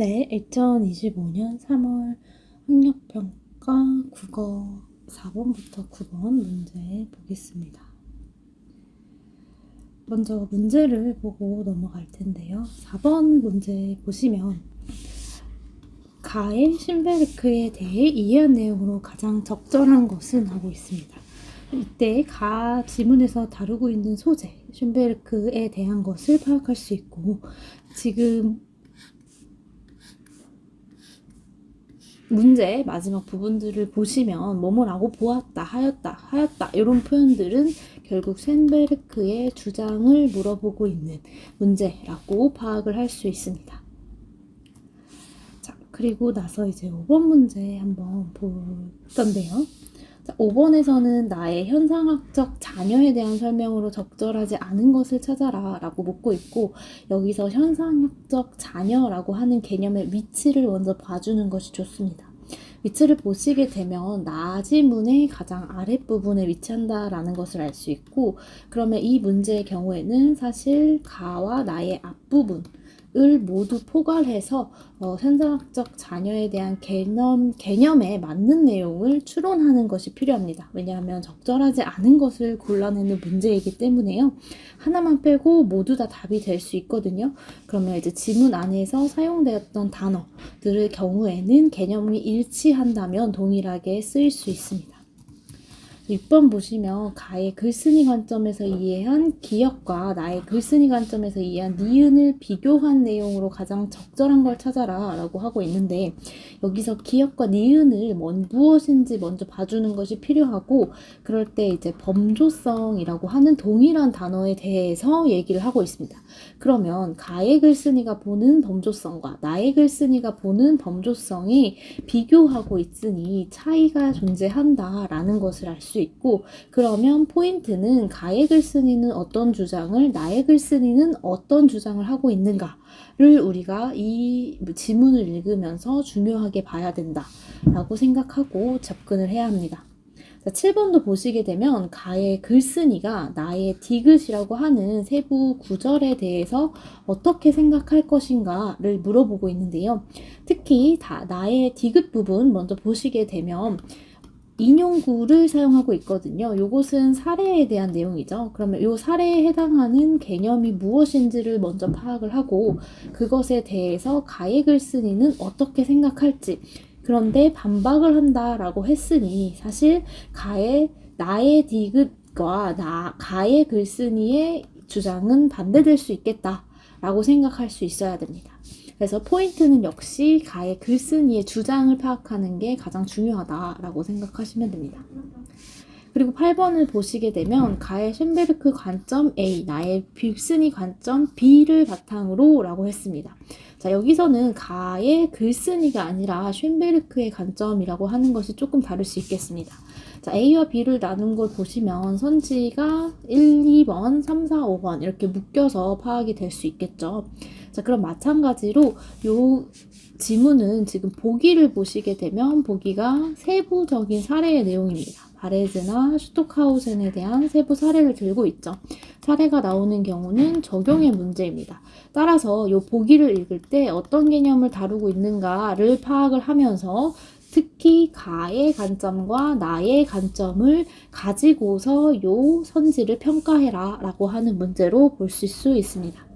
네, 2025년 3월 학력평가 국어 4번부터 9번 문제 보겠습니다. 먼저 문제를 보고 넘어갈 텐데요. 4번 문제 보시면 가의 쉰베르크에 대해 이해한 내용으로 가장 적절한 것은 하고 있습니다. 이때 가 지문에서 다루고 있는 소재, 쉰베르크에 대한 것을 파악할 수 있고, 지금 문제 마지막 부분들을 보시면 뭐뭐라고 보았다, 하였다 이런 표현들은 결국 쇤베르크의 주장을 물어보고 있는 문제라고 파악을 할 수 있습니다. 자, 그리고 나서 이제 5번 문제 한번 볼 건데요. 5번에서는 나의 현상학적 자녀에 대한 설명으로 적절하지 않은 것을 찾아라 라고 묻고 있고, 여기서 현상학적 자녀라고 하는 개념의 위치를 먼저 봐주는 것이 좋습니다. 위치를 보시게 되면 나 지문의 가장 아랫부분에 위치한다라는 것을 알 수 있고, 그러면 이 문제의 경우에는 사실 가와 나의 앞부분 을 모두 포괄해서 현상학적 자녀에 대한 개념에 맞는 내용을 추론하는 것이 필요합니다. 왜냐하면 적절하지 않은 것을 골라내는 문제이기 때문에요. 하나만 빼고 모두 다 답이 될 수 있거든요. 그러면 이제 지문 안에서 사용되었던 단어들의 경우에는 개념이 일치한다면 동일하게 쓰일 수 있습니다. 6번 보시면 가의 글쓴이 관점에서 이해한 기역과 나의 글쓴이 관점에서 이해한 니은을 비교한 내용으로 가장 적절한 걸 찾아라 라고 하고 있는데, 여기서 기역과 니은을 무엇인지 먼저 봐주는 것이 필요하고, 그럴 때 이제 범조성이라고 하는 동일한 단어에 대해서 얘기를 하고 있습니다. 그러면 가의 글쓴이가 보는 범조성과 나의 글쓴이가 보는 범조성이 비교하고 있으니 차이가 존재한다라는 것을 알 수 있고, 그러면 포인트는 가의 글쓴이는 어떤 주장을, 나의 글쓴이는 어떤 주장을 하고 있는가를 우리가 이 지문을 읽으면서 중요하게 봐야 된다라고 생각하고 접근을 해야 합니다. 자, 7번도 보시게 되면 가의 글쓴이가 나의 디귿이라고 하는 세부 구절에 대해서 어떻게 생각할 것인가를 물어보고 있는데요. 특히 나의 디귿 부분 먼저 보시게 되면 인용구를 사용하고 있거든요. 요것은 사례에 대한 내용이죠. 그러면 요 사례에 해당하는 개념이 무엇인지를 먼저 파악을 하고, 그것에 대해서 가의 글쓴이는 어떻게 생각할지, 그런데 반박을 한다라고 했으니 사실 나의 디귿과 가의 글쓴이의 주장은 반대될 수 있겠다라고 생각할 수 있어야 됩니다. 그래서 포인트는 역시 가의 글쓴이의 주장을 파악하는 게 가장 중요하다라고 생각하시면 됩니다. 그리고 8번을 보시게 되면 가의 쇤베르크 관점 A, 나의 글쓴이 관점 B를 바탕으로 라고 했습니다. 자, 여기서는 가의 글쓴이가 아니라 쇤베르크의 관점이라고 하는 것이 조금 다를 수 있겠습니다. 자, A와 B를 나눈 걸 보시면 선지가 1, 2번, 3, 4, 5번 이렇게 묶여서 파악이 될 수 있겠죠. 자, 그럼 마찬가지로 요 지문은 지금 보기를 보시게 되면 보기가 세부적인 사례의 내용입니다. 바레즈나 슈토카우센에 대한 세부 사례를 들고 있죠. 사례가 나오는 경우는 적용의 문제입니다. 따라서 이 보기를 읽을 때 어떤 개념을 다루고 있는가를 파악을 하면서 특히 가의 관점과 나의 관점을 가지고서 이 선지를 평가해라 라고 하는 문제로 보실 수 있습니다.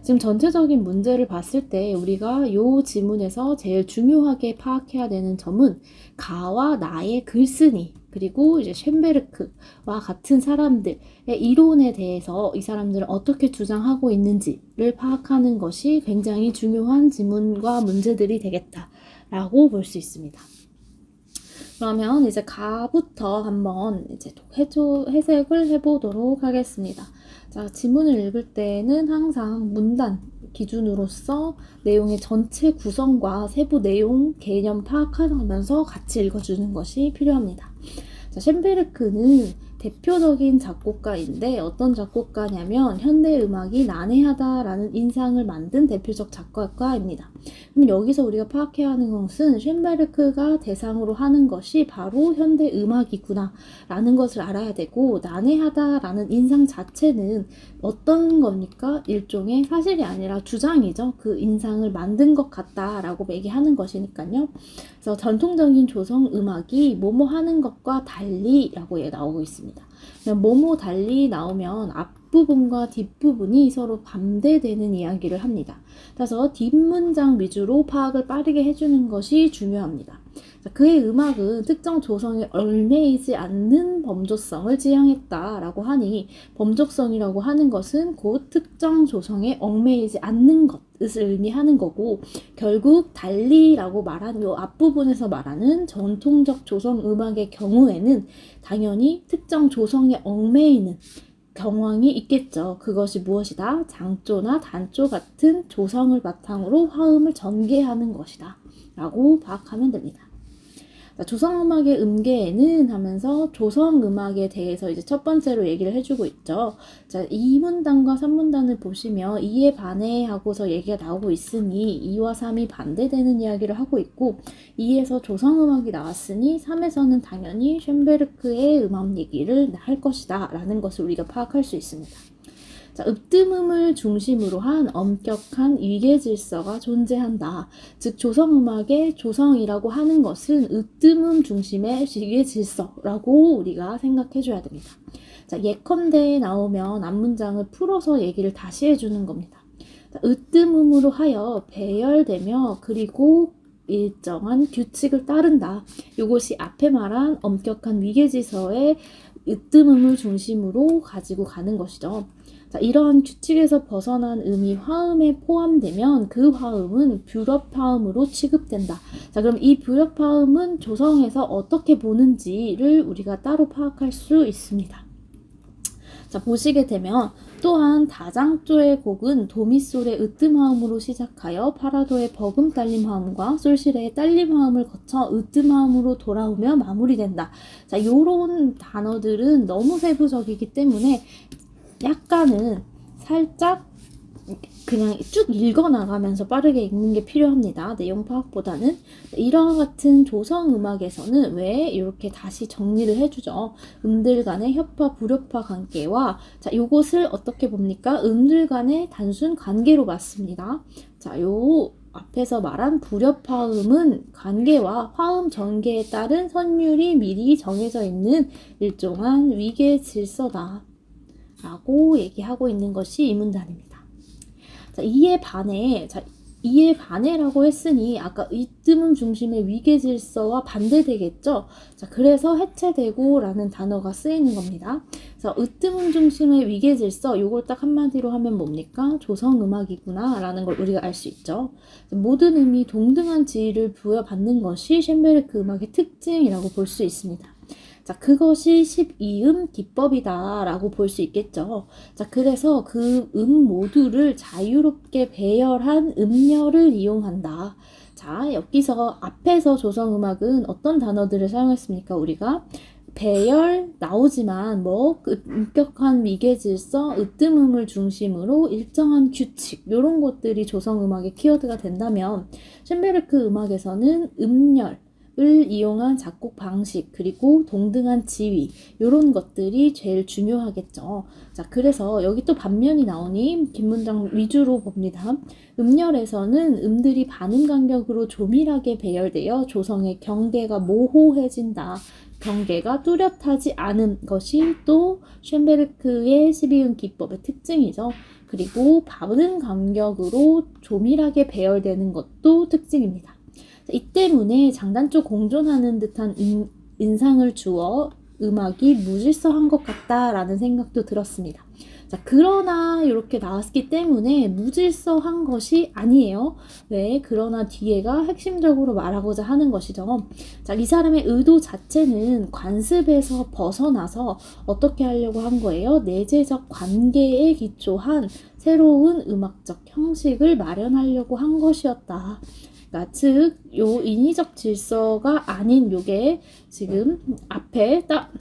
지금 전체적인 문제를 봤을 때 우리가 이 지문에서 제일 중요하게 파악해야 되는 점은 가와 나의 글쓴이, 그리고 이제 쇤베르크와 같은 사람들의 이론에 대해서 이 사람들은 어떻게 주장하고 있는지를 파악하는 것이 굉장히 중요한 지문과 문제들이 되겠다라고 볼 수 있습니다. 그러면 이제 가부터 한번 이제 해석을 해보도록 하겠습니다. 자, 지문을 읽을 때는 항상 문단 기준으로서 내용의 전체 구성과 세부 내용, 개념 파악하면서 같이 읽어주는 것이 필요합니다. 자, 쇤베르크는 대표적인 작곡가인데 어떤 작곡가냐면 현대음악이 난해하다라는 인상을 만든 대표적 작곡가입니다. 그럼 여기서 우리가 파악해야 하는 것은 쇤베르크가 대상으로 하는 것이 바로 현대음악이구나 라는 것을 알아야 되고, 난해하다라는 인상 자체는 어떤 겁니까? 일종의 사실이 아니라 주장이죠. 그 인상을 만든 것 같다라고 얘기하는 것이니까요. 그래서 전통적인 조성음악이 뭐뭐 하는 것과 달리라고 나오고 있습니다. 뭐뭐 달리 나오면 앞부분과 뒷부분이 서로 반대되는 이야기를 합니다. 그래서 뒷문장 위주로 파악을 빠르게 해주는 것이 중요합니다. 그의 음악은 특정 조성에 얽매이지 않는 범조성을 지향했다라고 하니, 범조성이라고 하는 것은 곧 특정 조성에 얽매이지 않는 것을 의미하는 거고, 결국 달리라고 말한 요 앞부분에서 말하는 전통적 조성음악의 경우에는 당연히 특정 조성에 얽매이는 경황이 있겠죠. 그것이 무엇이다? 장조나 단조 같은 조성을 바탕으로 화음을 전개하는 것이다 라고 파악하면 됩니다. 조성음악의 음계에는 하면서 조성음악에 대해서 이제 첫 번째로 얘기를 해주고 있죠. 자, 2문단과 3문단을 보시면 2에 반해 하고서 얘기가 나오고 있으니 2와 3이 반대되는 이야기를 하고 있고, 2에서 조성음악이 나왔으니 3에서는 당연히 쇤베르크의 음악 얘기를 할 것이다 라는 것을 우리가 파악할 수 있습니다. 자, 읍드음을 중심으로 한 엄격한 위계 질서가 존재한다. 즉 조성음악의 조성이라고 하는 것은 읍드음 중심의 위계 질서라고 우리가 생각해 줘야 됩니다. 자, 예컨대 나오면 앞문장을 풀어서 얘기를 다시 해주는 겁니다. 자, 읍드음으로 하여 배열되며 그리고 일정한 규칙을 따른다. 이것이 앞에 말한 엄격한 위계 질서의 읍드음을 중심으로 가지고 가는 것이죠. 자, 이러한 규칙에서 벗어난 음이 화음에 포함되면 그 화음은 불협화음으로 취급된다. 자, 그럼 이 불협화음은 조성에서 어떻게 보는지를 우리가 따로 파악할 수 있습니다. 자, 보시게 되면 또한 다장조의 곡은 도미솔의 으뜸화음으로 시작하여 파라도의 버금 딸림 화음과 솔시레의 딸림 화음을 거쳐 으뜸 화음으로 돌아오며 마무리된다. 자, 요런 단어들은 너무 세부적이기 때문에 약간은 살짝 그냥 쭉 읽어나가면서 빠르게 읽는 게 필요합니다. 내용 파악보다는. 이런 같은 조성음악에서는 왜 이렇게 다시 정리를 해주죠. 음들 간의 협화, 불협화 관계와, 자, 요것을 어떻게 봅니까? 음들 간의 단순 관계로 봤습니다. 자, 요 앞에서 말한 불협화음은 관계와 화음 전개에 따른 선율이 미리 정해져 있는 일종한 위계 질서다 라고 얘기하고 있는 것이 이 문단입니다. 자, 이에 반해라고 했으니 아까 읍드음 중심의 위계 질서와 반대되겠죠. 자, 그래서 해체되고 라는 단어가 쓰이는 겁니다. 그래서 읍드음 중심의 위계 질서, 요걸 딱 한마디로 하면 뭡니까? 조성음악이구나 라는 걸 우리가 알 수 있죠. 모든 음이 동등한 지위를 부여받는 것이 쇤베르크 음악의 특징이라고 볼 수 있습니다. 자, 그것이 12음 기법이다 라고 볼 수 있겠죠. 자, 그래서 그 모두를 자유롭게 배열한 음열을 이용한다. 자, 여기서 앞에서 조성음악은 어떤 단어들을 사용했습니까? 우리가 배열 나오지만 그 엄격한 위계 질서, 으뜸음을 중심으로 일정한 규칙, 이런 것들이 조성음악의 키워드가 된다면 쇤베르크 음악에서는 음열 을 이용한 작곡 방식, 그리고 동등한 지위, 이런 것들이 제일 중요하겠죠. 자, 그래서 여기 또 반면이 나오니 긴 문장 위주로 봅니다. 음열에서는 음들이 반음 간격으로 조밀하게 배열되어 조성의 경계가 모호해진다. 경계가 뚜렷하지 않은 것이 또 쇤베르크의 12음 기법의 특징이죠. 그리고 반음 간격으로 조밀하게 배열되는 것도 특징입니다. 이 때문에 장단조 공존하는 듯한 인상을 주어 음악이 무질서한 것 같다라는 생각도 들었습니다. 자, 그러나 이렇게 나왔기 때문에 무질서한 것이 아니에요. 왜? 그러나 뒤에가 핵심적으로 말하고자 하는 것이죠. 자, 이 사람의 의도 자체는 관습에서 벗어나서 어떻게 하려고 한 거예요? 내재적 관계에 기초한 새로운 음악적 형식을 마련하려고 한 것이었다. 즉, 요 인위적 질서가 아닌 요게 지금 앞에 딱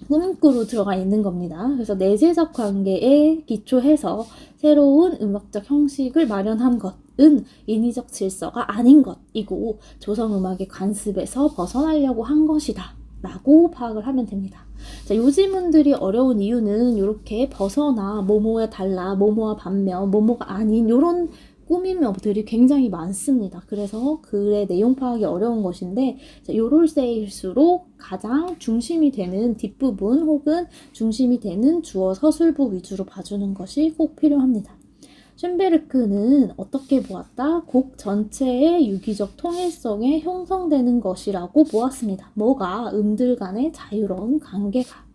꿈꾸로 들어가 있는 겁니다. 그래서 내재적 관계에 기초해서 새로운 음악적 형식을 마련한 것은 인위적 질서가 아닌 것이고 조성음악의 관습에서 벗어나려고 한 것이다 라고 파악을 하면 됩니다. 자, 요지문들이 어려운 이유는 이렇게 벗어나, 뭐뭐에 달라, 뭐뭐와 반면, 뭐뭐가 아닌 이런 꾸밈어들이 굉장히 많습니다. 그래서 글의 내용 파악이 어려운 것인데 요럴세일수록 가장 중심이 되는 뒷부분 혹은 중심이 되는 주어 서술부 위주로 봐주는 것이 꼭 필요합니다. 쇤베르크는 어떻게 보았다? 곡 전체의 유기적 통일성에 형성되는 것이라고 보았습니다. 뭐가? 음들 간의 자유로운 관계가.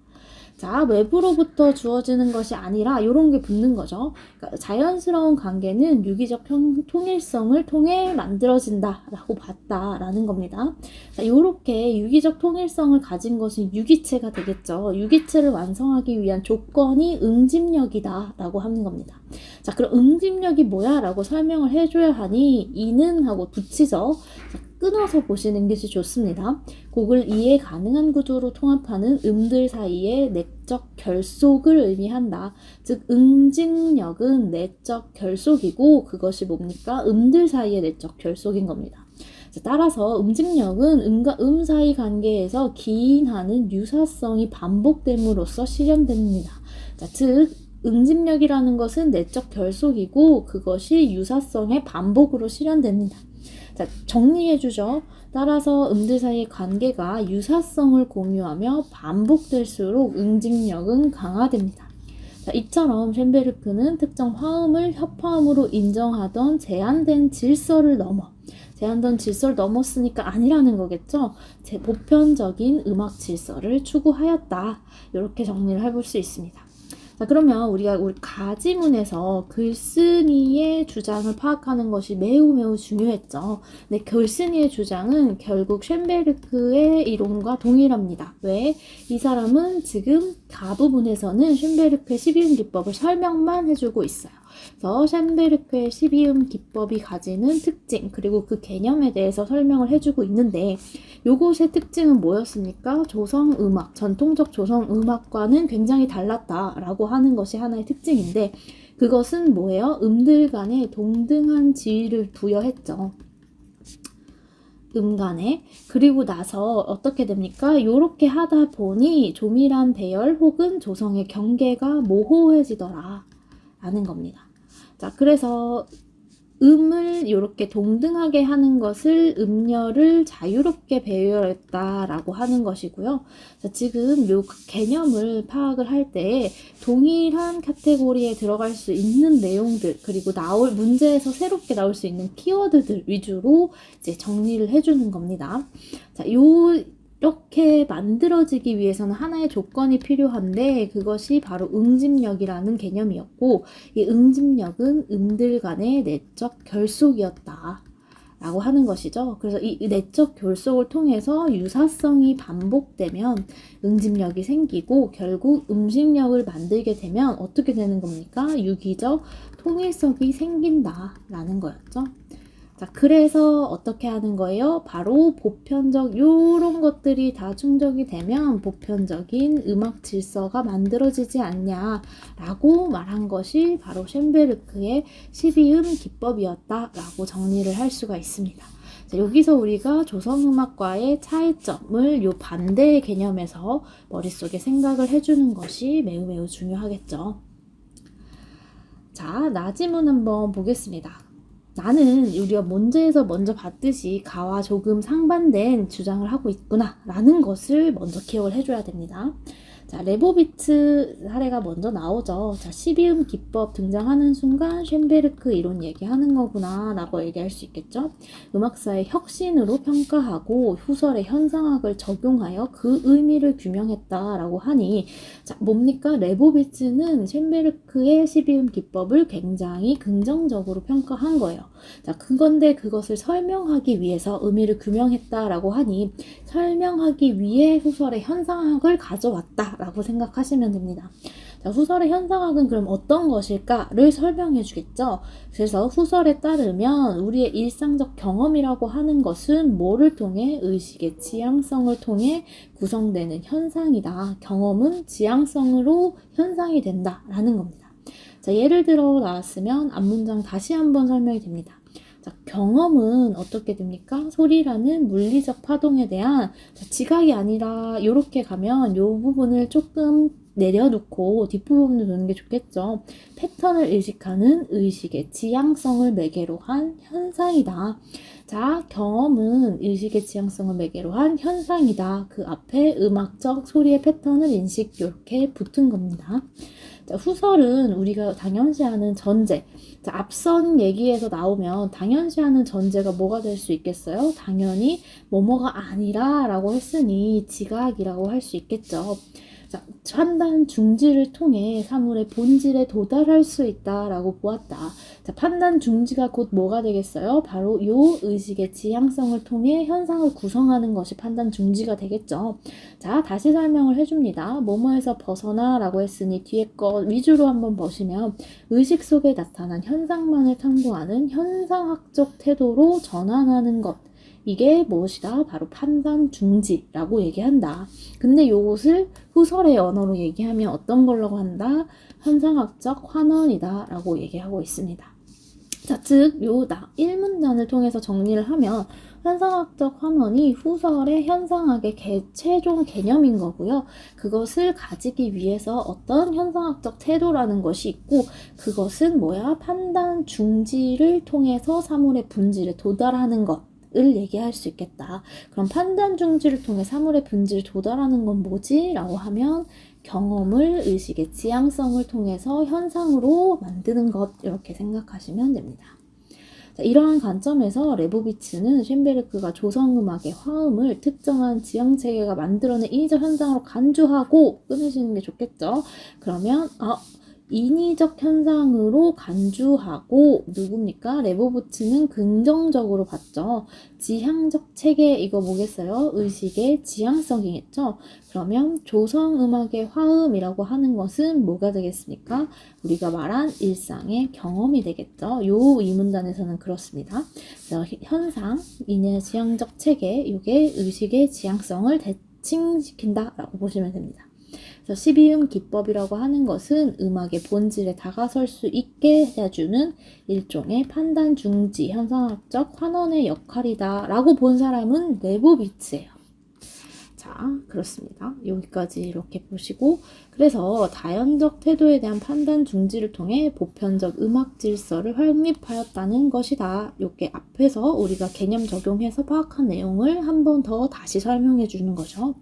자, 외부로부터 주어지는 것이 아니라 이런 게 붙는 거죠. 그러니까 자연스러운 관계는 유기적 통일성을 통해 만들어진다라고 봤다라는 겁니다. 자, 이렇게 유기적 통일성을 가진 것은 유기체가 되겠죠. 유기체를 완성하기 위한 조건이 응집력이다라고 하는 겁니다. 자, 그럼 응집력이 뭐야? 라고 설명을 해줘야 하니 이는 하고 붙이죠. 자, 끊어서 보시는 것이 좋습니다. 곡을 이해 가능한 구조로 통합하는 음들 사이의 내적 결속을 의미한다. 즉 응집력은 내적 결속이고 그것이 뭡니까? 음들 사이의 내적 결속인 겁니다. 자, 따라서 응집력은 음과 음 사이 관계에서 기인하는 유사성이 반복됨으로써 실현됩니다. 자, 즉 응집력이라는 것은 내적 결속이고 그것이 유사성의 반복으로 실현됩니다. 자, 정리해주죠. 따라서 음들 사이의 관계가 유사성을 공유하며 반복될수록 응집력은 강화됩니다. 자, 이처럼 쇤베르크는 특정 화음을 협화음으로 인정하던 제한된 질서를 넘었으니까 아니라는 거겠죠. 보편적인 음악 질서를 추구하였다. 이렇게 정리를 해볼 수 있습니다. 자, 그러면 우리 가지문에서 글쓴이의 주장을 파악하는 것이 매우 중요했죠. 근데 글쓴이의 주장은 결국 쇤베르크의 이론과 동일합니다. 왜? 이 사람은 지금 가 부분에서는 쇤베르크의 12음 기법을 설명만 해주고 있어요. 그래서 쇤베르크의 12음 기법이 가지는 특징 그리고 그 개념에 대해서 설명을 해주고 있는데 요것의 특징은 뭐였습니까? 조성음악, 전통적 조성음악과는 굉장히 달랐다라고 하는 것이 하나의 특징인데 그것은 뭐예요? 음들 간에 동등한 지위를 부여했죠. 음간에. 그리고 나서 어떻게 됩니까? 요렇게 하다 보니 조밀한 배열 혹은 조성의 경계가 모호해지더라 라는 겁니다. 자, 그래서 음을 이렇게 동등하게 하는 것을 음열을 자유롭게 배열했다라고 하는 것이고요. 자, 지금 요 개념을 파악을 할 때 동일한 카테고리에 들어갈 수 있는 내용들 그리고 문제에서 새롭게 나올 수 있는 키워드들 위주로 이제 정리를 해주는 겁니다. 자, 이렇게 만들어지기 위해서는 하나의 조건이 필요한데 그것이 바로 응집력이라는 개념이었고 이 응집력은 음들 간의 내적 결속이었다 라고 하는 것이죠. 그래서 이 내적 결속을 통해서 유사성이 반복되면 응집력이 생기고 결국 음식력을 만들게 되면 어떻게 되는 겁니까? 유기적 통일성이 생긴다라는 거였죠. 자, 그래서 어떻게 하는 거예요? 바로 보편적 요런 것들이 다 충족이 되면 보편적인 음악 질서가 만들어지지 않냐라고 말한 것이 바로 쇤베르크의 12음 기법이었다라고 정리를 할 수가 있습니다. 자, 여기서 우리가 조성음악과의 차이점을 요 반대의 개념에서 머릿속에 생각을 해주는 것이 매우 중요하겠죠. 자, 나지문 한번 보겠습니다. 나는 우리가 문제에서 먼저 봤듯이 가와 조금 상반된 주장을 하고 있구나 라는 것을 먼저 기억을 해줘야 됩니다. 자, 레보비츠 사례가 먼저 나오죠. 자, 12음 기법 등장하는 순간 쇤베르크 이론 얘기하는 거구나 라고 얘기할 수 있겠죠. 음악사의 혁신으로 평가하고 후설의 현상학을 적용하여 그 의미를 규명했다라고 하니 자, 뭡니까? 레보비츠는 쇤베르크의 12음 기법을 굉장히 긍정적으로 평가한 거예요. 자, 그건데 그것을 설명하기 위해서 의미를 규명했다라고 하니 설명하기 위해 후설의 현상학을 가져왔다라고 생각하시면 됩니다. 자, 후설의 현상학은 그럼 어떤 것일까를 설명해 주겠죠. 그래서 후설에 따르면 우리의 일상적 경험이라고 하는 것은 뭐를 통해? 의식의 지향성을 통해 구성되는 현상이다. 경험은 지향성으로 현상이 된다라는 겁니다. 자, 예를 들어 나왔으면 앞문장 다시 한번 설명이 됩니다. 자, 경험은 어떻게 됩니까? 소리라는 물리적 파동에 대한 지각이 아니라 이렇게 가면 이 부분을 조금 내려놓고 뒷부분을 두는 게 좋겠죠. 패턴을 의식하는 의식의 지향성을 매개로 한 현상이다. 자, 경험은 의식의 지향성을 매개로 한 현상이다. 그 앞에 음악적 소리의 패턴을 인식 이렇게 붙은 겁니다. 자, 후설은 우리가 당연시하는 전제. 자, 앞선 얘기에서 나오면 당연시하는 전제가 뭐가 될 수 있겠어요? 당연히 뭐뭐가 아니라 라고 했으니 지각이라고 할 수 있겠죠. 자, 판단 중지를 통해 사물의 본질에 도달할 수 있다라고 보았다. 자, 판단 중지가 곧 뭐가 되겠어요? 바로 요 의식의 지향성을 통해 현상을 구성하는 것이 판단 중지가 되겠죠. 자, 다시 설명을 해줍니다. 뭐뭐에서 벗어나 라고 했으니 뒤에 거 위주로 한번 보시면 의식 속에 나타난 현상만을 탐구하는 현상학적 태도로 전환하는 것. 이게 무엇이다? 바로 판단 중지라고 얘기한다. 근데 요것을 후설의 언어로 얘기하면 어떤 걸로 한다? 현상학적 환원이다 라고 얘기하고 있습니다. 자, 즉, 요 1문단을 통해서 정리를 하면 현상학적 환원이 후설의 현상학의 최종 개념인 거고요. 그것을 가지기 위해서 어떤 현상학적 태도라는 것이 있고 그것은 뭐야? 판단 중지를 통해서 사물의 본질에 도달하는 것. 을 얘기할 수 있겠다. 그럼 판단 중지를 통해 사물의 본질에 도달하는 건 뭐지? 라고 하면 경험을 의식의 지향성을 통해서 현상으로 만드는 것 이렇게 생각하시면 됩니다. 자, 이러한 관점에서 레보비츠는 쇤베르크가 조성음악의 화음을 특정한 지형체계가 만들어낸 인위적 현상으로 간주하고 끊으시는 게 좋겠죠. 그러면 인위적 현상으로 간주하고 누굽니까? 레보비츠는 긍정적으로 봤죠. 지향적 체계 이거 뭐겠어요? 의식의 지향성이겠죠. 그러면 조성음악의 화음이라고 하는 것은 뭐가 되겠습니까? 우리가 말한 일상의 경험이 되겠죠. 요 이문단에서는 그렇습니다. 그래서 현상, 인의 지향적 체계 이게 의식의 지향성을 대칭시킨다라고 보시면 됩니다. 그래서 12음 기법이라고 하는 것은 음악의 본질에 다가설 수 있게 해주는 일종의 판단 중지, 현상학적 환원의 역할이다 라고 본 사람은 레보비츠예요. 자, 그렇습니다. 여기까지 이렇게 보시고 그래서 다연적 태도에 대한 판단 중지를 통해 보편적 음악 질서를 확립하였다는 것이다. 이렇게 앞에서 우리가 개념 적용해서 파악한 내용을 한 번 더 다시 설명해 주는 거죠.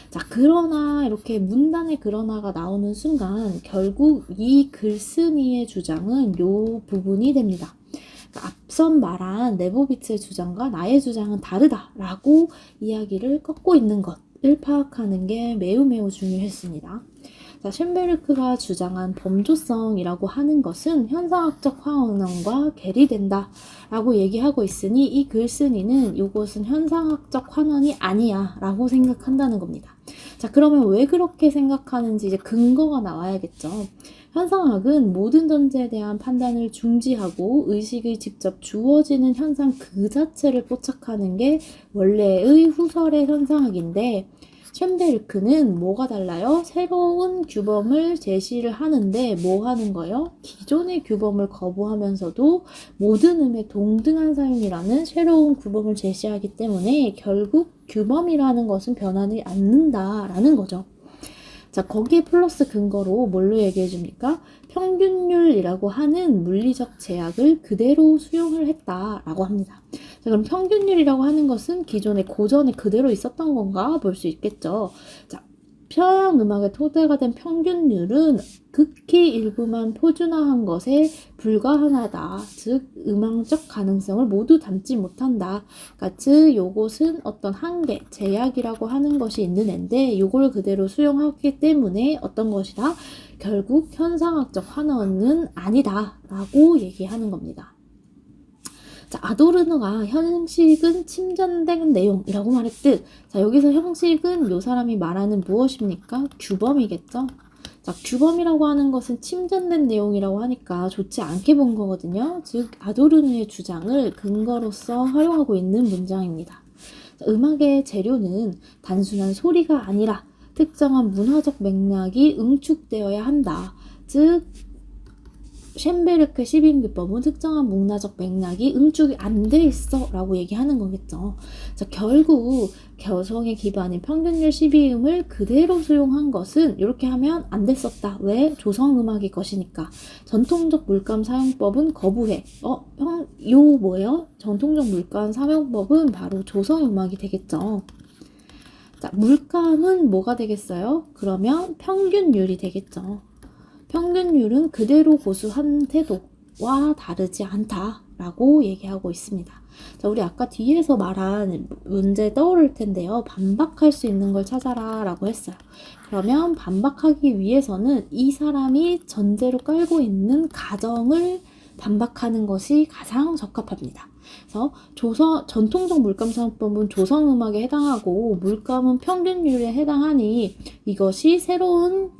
자, 그러나 이렇게 문단의 그러나가 나오는 순간 결국 이 글쓴이의 주장은 요 부분이 됩니다. 그러니까 앞선 말한 레보비츠의 주장과 나의 주장은 다르다라고 이야기를 꺾고 있는 것을 파악하는 게 매우 중요했습니다. 자, 쇤베르크가 주장한 범조성이라고 하는 것은 현상학적 환원과 괴리된다 라고 얘기하고 있으니 이 글쓴이는 이것은 현상학적 환원이 아니야 라고 생각한다는 겁니다. 자, 그러면 왜 그렇게 생각하는지 이제 근거가 나와야겠죠. 현상학은 모든 전제에 대한 판단을 중지하고 의식이 직접 주어지는 현상 그 자체를 포착하는 게 원래의 후설의 현상학인데 쇤베르크는 뭐가 달라요? 새로운 규범을 제시를 하는데 뭐 하는 거예요? 기존의 규범을 거부하면서도 모든 음의 동등한 사용이라는 새로운 규범을 제시하기 때문에 결국 규범이라는 것은 변하지 않는다라는 거죠. 자, 거기에 플러스 근거로 뭘로 얘기해 줍니까? 평균율이라고 하는 물리적 제약을 그대로 수용을 했다라고 합니다. 자, 그럼 평균율이라고 하는 것은 기존의 고전에 그대로 있었던 건가 볼 수 있겠죠. 자, 서양 음악의 토대가 된 평균율은 극히 일부만 표준화한 것에 불과하다. 즉 음악적 가능성을 모두 담지 못한다. 그러니까 즉 요것은 어떤 한계, 제약이라고 하는 것이 있는 앤데 요걸 그대로 수용하기 때문에 어떤 것이다? 결국 현상학적 환원은 아니다 라고 얘기하는 겁니다. 자, 아도르노가 형식은 침전된 내용이라고 말했듯 자, 여기서 형식은 요 사람이 말하는 무엇입니까? 규범이겠죠? 자, 규범이라고 하는 것은 침전된 내용이라고 하니까 좋지 않게 본 거거든요. 즉, 아도르누의 주장을 근거로서 활용하고 있는 문장입니다. 자, 음악의 재료는 단순한 소리가 아니라 특정한 문화적 맥락이 응축되어야 한다. 즉, 쇤베르크의 12음기법은 특정한 문화적 맥락이 응축이 안 돼 있어 라고 얘기하는 거겠죠. 자, 결국 개성의 기반인 평균율 12음을 그대로 수용한 것은 이렇게 하면 안 됐었다. 왜? 조성음악일 것이니까. 전통적 물감 사용법은 거부해. 뭐예요? 전통적 물감 사용법은 바로 조성음악이 되겠죠. 자, 물감은 뭐가 되겠어요? 그러면 평균율이 되겠죠. 평균율은 그대로 고수한 태도와 다르지 않다라고 얘기하고 있습니다. 자, 우리 아까 뒤에서 말한 문제 떠오를 텐데요. 반박할 수 있는 걸 찾아라 라고 했어요. 그러면 반박하기 위해서는 이 사람이 전제로 깔고 있는 가정을 반박하는 것이 가장 적합합니다. 그래서 전통적 물감 사용법은 조성음악에 해당하고 물감은 평균율에 해당하니 이것이 새로운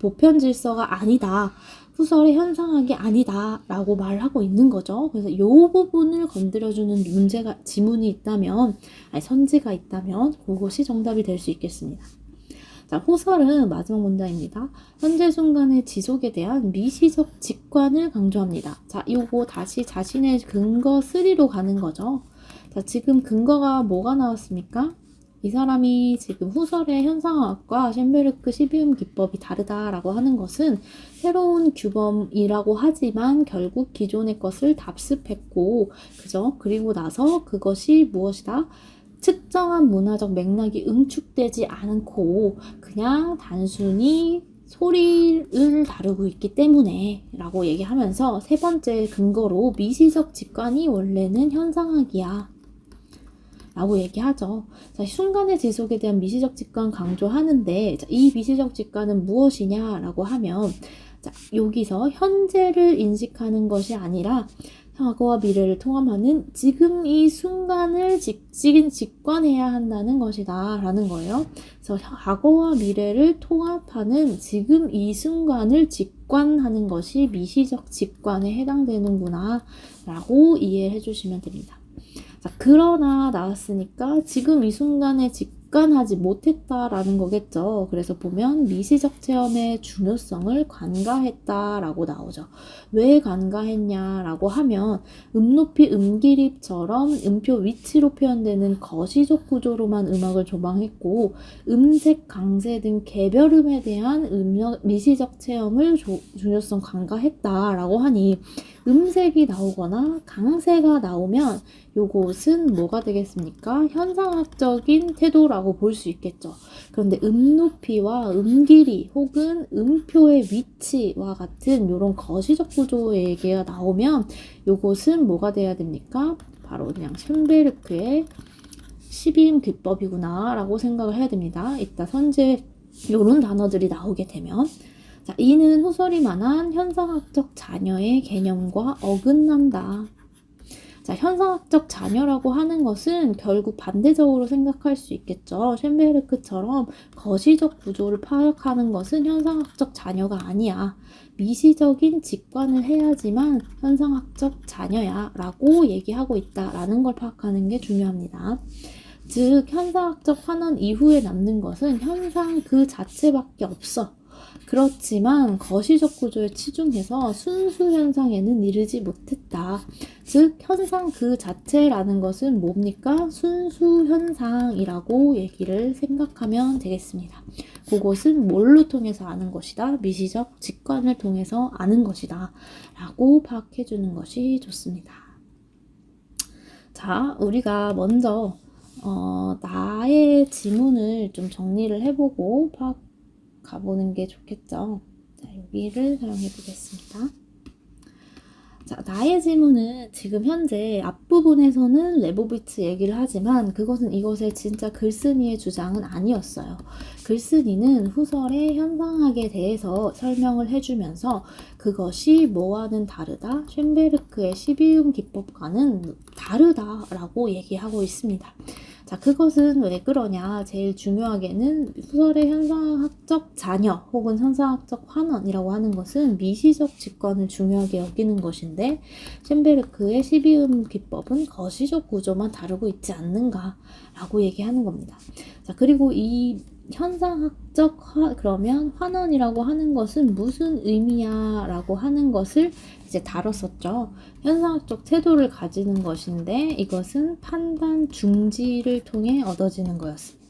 보편 질서가 아니다. 후설의 현상학이 아니다. 라고 말하고 있는 거죠. 그래서 이 부분을 건드려주는 문제가, 지문이 있다면, 선지가 있다면 그것이 정답이 될 수 있겠습니다. 자, 호설은 마지막 문장입니다. 현재 순간의 지속에 대한 미시적 직관을 강조합니다. 자, 이거 다시 자신의 근거 3로 가는 거죠. 자, 지금 근거가 뭐가 나왔습니까? 이 사람이 지금 후설의 현상학과 쇤베르크 12음 기법이 다르다라고 하는 것은 새로운 규범이라고 하지만 결국 기존의 것을 답습했고, 그죠? 그리고 나서 그것이 무엇이다? 특정한 문화적 맥락이 응축되지 않고 그냥 단순히 소리를 다루고 있기 때문에 라고 얘기하면서 세 번째 근거로 미시적 직관이 원래는 현상학이야 라고 얘기하죠. 자, 순간의 지속에 대한 미시적 직관 강조하는데, 자, 이 미시적 직관은 무엇이냐라고 하면, 자, 여기서 현재를 인식하는 것이 아니라 과거와 미래를 통합하는 지금 이 순간을 직관해야 한다는 것이다 라는 거예요. 그래서 과거와 미래를 통합하는 지금 이 순간을 직관하는 것이 미시적 직관에 해당되는구나 라고 이해해 주시면 됩니다. 자, 그러나 나왔으니까 지금 이 순간에 직관하지 못했다라는 거겠죠. 그래서 보면 미시적 체험의 중요성을 간과했다라고 나오죠. 왜 간과했냐라고 하면 음높이 음기립처럼 음표 위치로 표현되는 거시적 구조로만 음악을 조망했고 음색, 강세 등 개별음에 대한 미시적 체험을 중요성 간과했다라고 하니 음색이 나오거나 강세가 나오면 요것은 뭐가 되겠습니까? 현상학적인 태도라고 볼 수 있겠죠. 그런데 음높이와 음길이 혹은 음표의 위치와 같은 이런 거시적 구조의 얘기가 나오면 요것은 뭐가 돼야 됩니까? 바로 그냥 쇤베르크의 12음 기법이구나 라고 생각을 해야 됩니다. 이따 선제 요런 단어들이 나오게 되면 자, 이는 후설이 말한 현상학적 자녀의 개념과 어긋난다. 자, 현상학적 자녀라고 하는 것은 결국 반대적으로 생각할 수 있겠죠. 쇤베르크처럼 거시적 구조를 파악하는 것은 현상학적 자녀가 아니야. 미시적인 직관을 해야지만 현상학적 자녀야 라고 얘기하고 있다라는 걸 파악하는 게 중요합니다. 즉, 현상학적 환원 이후에 남는 것은 현상 그 자체밖에 없어. 그렇지만 거시적 구조에 치중해서 순수 현상에는 이르지 못했다. 즉 현상 그 자체라는 것은 뭡니까? 순수 현상이라고 얘기를 생각하면 되겠습니다. 그것은 뭘로 통해서 아는 것이다? 미시적 직관을 통해서 아는 것이다. 라고 파악해 주는 것이 좋습니다. 자, 우리가 먼저 나의 지문을 좀 정리를 해보고 가보는 게 좋겠죠. 자, 여기를 사용해 보겠습니다. 자, 나의 지문은 지금 현재 앞부분에서는 레보비츠 얘기를 하지만 그것은 이것의 진짜 글쓴이의 주장은 아니었어요. 글쓴이는 후설의 현상학에 대해서 설명을 해주면서 그것이 뭐와는 다르다? 쇤베르크의 12음 기법과는 다르다라고 얘기하고 있습니다. 자, 자, 그것은 왜 그러냐? 제일 중요하게는 후설의 현상학적 잔여 혹은 현상학적 환원이라고 하는 것은 미시적 직관을 중요하게 여기는 것인데 셴베르크의 12음 기법은 거시적 구조만 다루고 있지 않는가라고 얘기하는 겁니다. 자, 그리고 이 현상학적 그러면 환원이라고 하는 것은 무슨 의미야 라고 하는 것을 이제 다뤘었죠. 현상학적 태도를 가지는 것인데 이것은 판단 중지를 통해 얻어지는 거였습니다.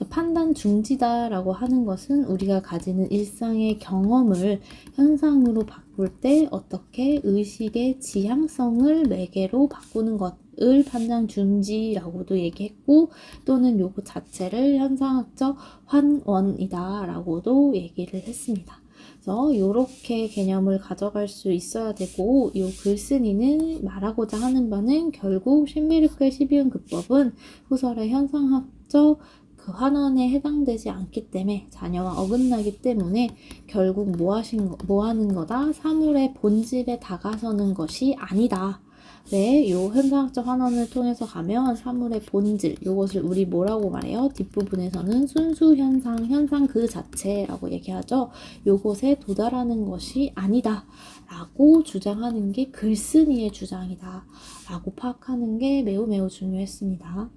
판단 중지다라고 하는 것은 우리가 가지는 일상의 경험을 현상으로 바꿀 때 어떻게 의식의 지향성을 매개로 바꾸는 것을 판단 중지라고도 얘기했고 또는 요거 자체를 현상학적 환원이다 라고도 얘기를 했습니다. 그래서 이렇게 개념을 가져갈 수 있어야 되고 이 글쓴이는 말하고자 하는 바는 결국 셴베르크의 12음 기법은 후설의 현상학적 그 환원에 해당되지 않기 때문에 자녀와 어긋나기 때문에 결국 뭐 하는 거다? 사물의 본질에 다가서는 것이 아니다. 네, 요 현상학적 환원을 통해서 가면 사물의 본질, 요것을 우리 뭐라고 말해요? 뒷부분에서는 순수 현상, 현상 그 자체라고 얘기하죠. 요것에 도달하는 것이 아니다. 라고 주장하는 게 글쓴이의 주장이다. 라고 파악하는 게 매우 매우 중요했습니다.